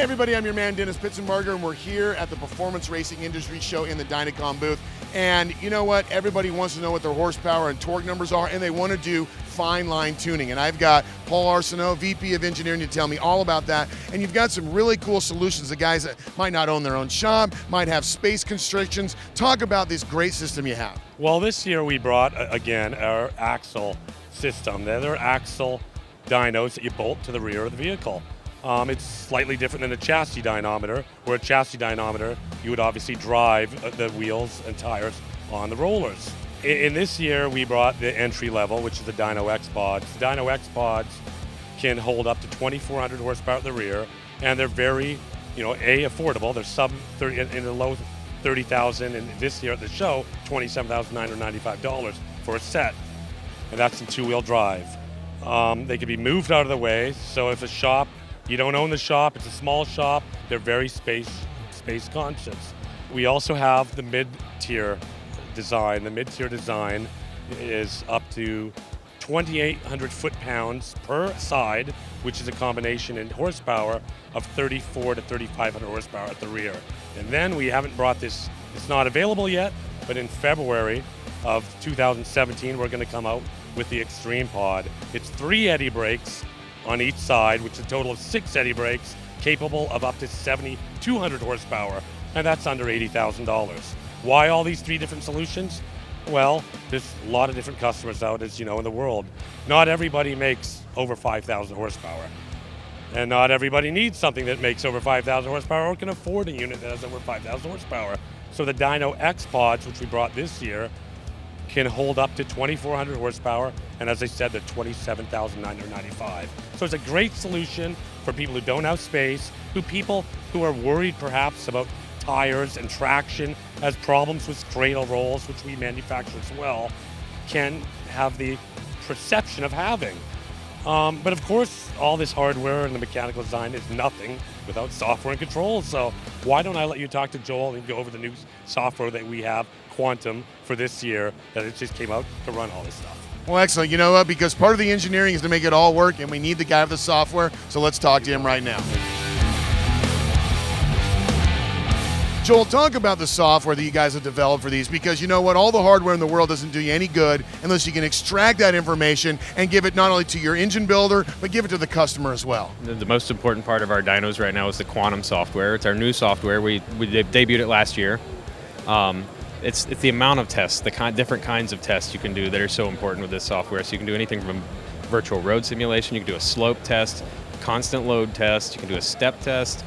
everybody, I'm your man Dennis Pitzenbarger, and we're here at the Performance Racing Industry Show in the Dynocom booth. And you know what? Everybody wants to know what their horsepower and torque numbers are, and they want to do fine line tuning. And I've got Paul Arsenault, VP of Engineering, to tell me all about that. And you've got some really cool solutions. The guys that might not own their own shop, might have space constrictions. Talk about this great system you have. Well, this year we brought, again, our axle system. They're axle dynos that you bolt to the rear of the vehicle. It's slightly different than a chassis dynamometer, where a chassis dynamometer, you would obviously drive the wheels and tires on the rollers. In this year, we brought the entry level, which is the Dyno X pods. The Dyno X pods can hold up to 2,400 horsepower at the rear, and they're very, affordable. They're sub 30, in the low 30,000, and this year at the show, $27,995 for a set, and that's in two-wheel drive. They can be moved out of the way, so if a shop, you don't own the shop, it's a small shop, they're very space conscious. We also have the mid-tier design. The mid-tier design is up to 2,800 foot-pounds per side, which is a combination in horsepower of 3,400 to 3,500 horsepower at the rear. And then we haven't brought this, it's not available yet, but in February of 2017, we're going to come out with the Extreme Pod. It's 3 eddy brakes on each side, which is a total of 6 eddy brakes, capable of up to 7,200 horsepower, and that's under $80,000. Why all these 3 different solutions? Well, there's a lot of different customers out, as you know, in the world. Not everybody makes over 5,000 horsepower, and not everybody needs something that makes over 5,000 horsepower or can afford a unit that has over 5,000 horsepower. So the Dyno X pods, which we brought this year, can hold up to 2,400 horsepower, and as I said, they're $27,995. So it's a great solution for people who don't have space, people who are worried perhaps about tires and traction, has problems with cradle rolls, which we manufacture as well, can have the perception of having. But of course, all this hardware and the mechanical design is nothing without software and controls. So why don't I let you talk to Joel and go over the new software that we have, Quantum, for this year, that it just came out to run all this stuff. Well, excellent. You know what? Because part of the engineering is to make it all work, and we need the guy with the software, so let's talk to him right now. Joel, talk about the software that you guys have developed for these, because you know what? All the hardware in the world doesn't do you any good unless you can extract that information and give it not only to your engine builder, but give it to the customer as well. The most important part of our dynos right now is the Quantum software. It's our new software. We debuted it last year. It's the amount of tests, the different kinds of tests you can do that are so important with this software. So you can do anything from virtual road simulation, you can do a slope test, constant load test, you can do a step test.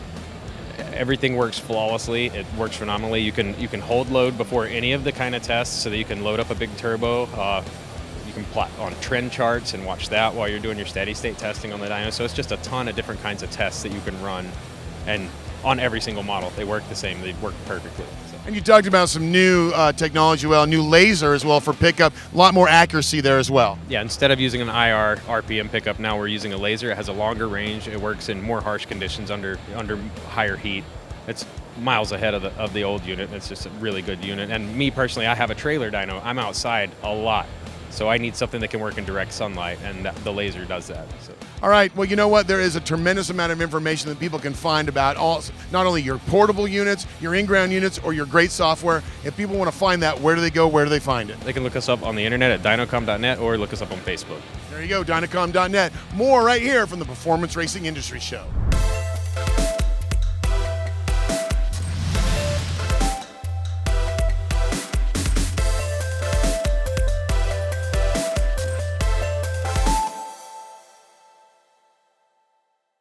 Everything works flawlessly. It works phenomenally. You can hold load before any of the kind of tests, so that you can load up a big turbo. You can plot on trend charts and watch that while you're doing your steady state testing on the dyno. So it's just a ton of different kinds of tests that you can run, and on every single model, they work the same. They work perfectly. So. And you talked about some new technology, new laser as well for pickup, a lot more accuracy there as well. Yeah, instead of using an IR RPM pickup, now we're using a laser. It has a longer range. It works in more harsh conditions under higher heat. It's miles ahead of the old unit. It's just a really good unit. And me personally, I have a trailer dyno. I'm outside a lot, so I need something that can work in direct sunlight, and the laser does that. So. All right, well, you know what? There is a tremendous amount of information that people can find about not only your portable units, your in-ground units, or your great software. If people want to find that, where do they go? Where do they find it? They can look us up on the internet at dynocom.net or look us up on Facebook. There you go, dynocom.net. More right here from the Performance Racing Industry Show.